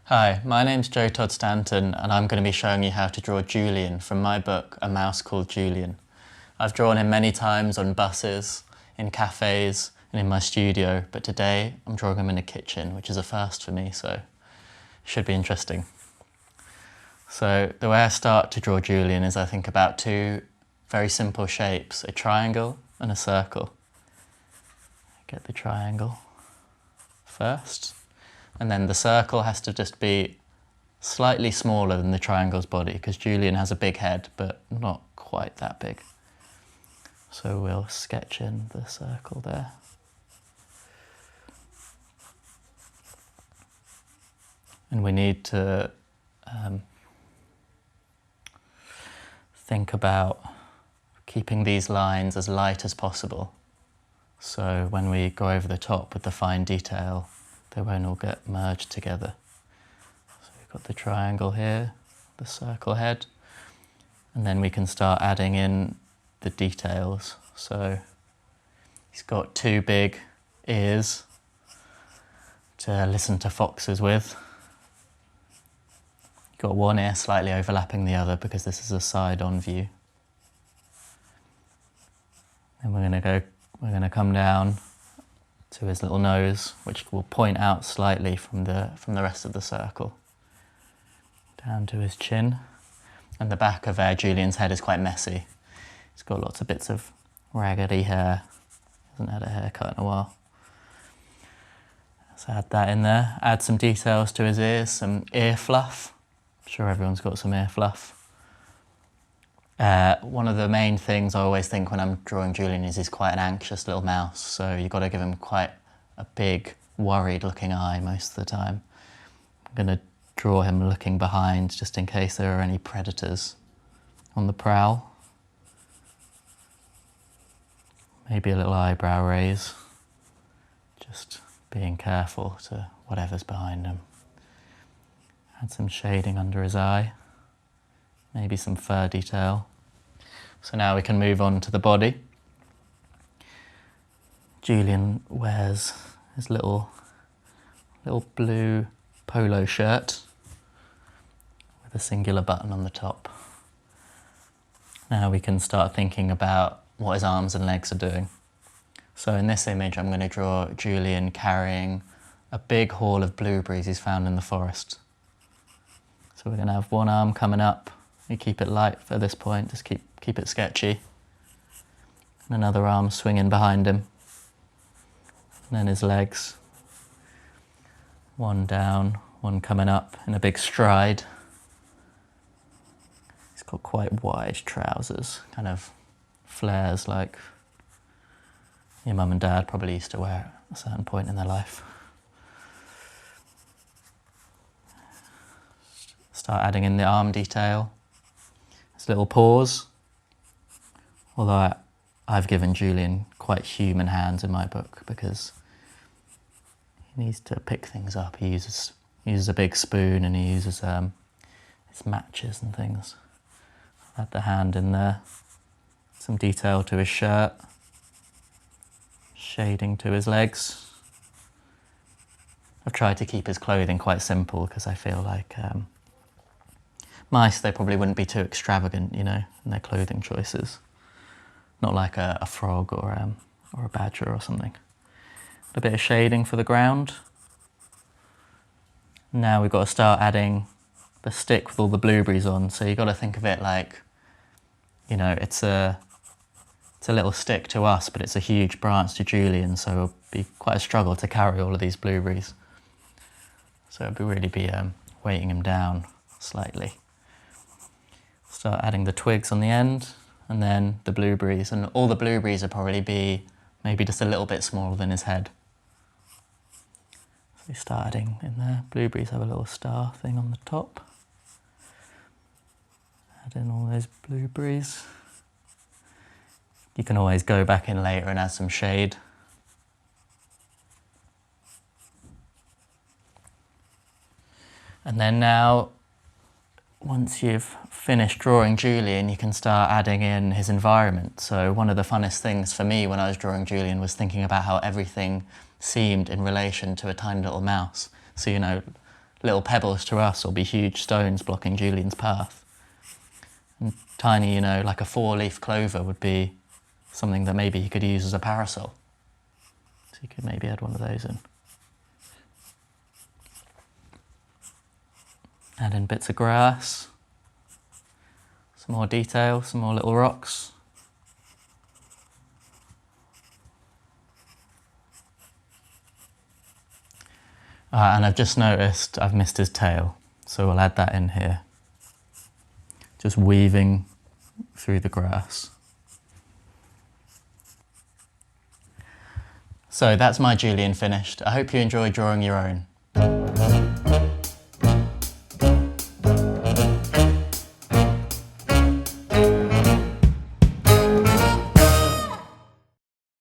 Hi, my name's Joe Todd-Stanton and I'm going to be showing you how to draw Julian from my book, A Mouse Called Julian. I've drawn him many times on buses, in cafes and in my studio, but today I'm drawing him in a kitchen, which is a first for me, so it should be interesting. So the way I start to draw Julian is I think about two very simple shapes, a triangle and a circle. Get the triangle first. And then the circle has to just be slightly smaller than the triangle's body, because Julian has a big head, but not quite that big. So we'll sketch in the circle there. And we need to think about keeping these lines as light as possible. So when we go over the top with the fine detail, they won't all get merged together. So we've got the triangle here, the circle head, and then we can start adding in the details. So he's got two big ears to listen to foxes with. Got one ear slightly overlapping the other because this is a side-on view. And we're going to come down to his little nose, which will point out slightly from the rest of the circle, down to his chin. And the back of Julian's head is quite messy. He's got lots of bits of raggedy hair. Hasn't had a haircut in a while. So add that in there. Add some details to his ears, some ear fluff. I'm sure everyone's got some ear fluff. One of the main things I always think when I'm drawing Julian is he's quite an anxious little mouse, so you've got to give him quite a big, worried looking eye most of the time. I'm going to draw him looking behind just in case there are any predators on the prowl. Maybe a little eyebrow raise, just being careful to whatever's behind him. Add some shading under his eye. Maybe some fur detail. So now we can move on to the body. Julian wears his little blue polo shirt with a singular button on the top. Now we can start thinking about what his arms and legs are doing. So in this image I'm going to draw Julian carrying a big haul of blueberries he's found in the forest. So we're going to have one arm coming up. You keep it light for this point, just keep it sketchy. And another arm swinging behind him. And then his legs. One down, one coming up in a big stride. He's got quite wide trousers, kind of flares like your mum and dad probably used to wear at a certain point in their life. Start adding in the arm detail. His little paws, although I've given Julian quite human hands in my book because he needs to pick things up. He uses a big spoon and he uses his matches and things. Add the hand in there. Some detail to his shirt. Shading to his legs. I've tried to keep his clothing quite simple because I feel like mice, they probably wouldn't be too extravagant, you know, in their clothing choices. Not like a frog or a badger or something. A bit of shading for the ground. Now we've got to start adding the stick with all the blueberries on. So you've got to think of it like, you know, it's a little stick to us, but it's a huge branch to Julian, so it'll be quite a struggle to carry all of these blueberries. So it'll really be weighting him down slightly. Start adding the twigs on the end, and then the blueberries. And all the blueberries will probably be maybe just a little bit smaller than his head. So we start adding in there. Blueberries have a little star thing on the top. Add in all those blueberries. You can always go back in later and add some shade. And then now, once you've finished drawing Julian, you can start adding in his environment. So one of the funnest things for me when I was drawing Julian was thinking about how everything seemed in relation to a tiny little mouse. So, you know, little pebbles to us will be huge stones blocking Julian's path. And tiny, you know, like a 4-leaf clover would be something that maybe he could use as a parasol. So he could maybe add one of those in. Add in bits of grass, some more detail, some more little rocks. And I've just noticed I've missed his tail, so we'll add that in here. Just weaving through the grass. So that's my Julian finished. I hope you enjoy drawing your own.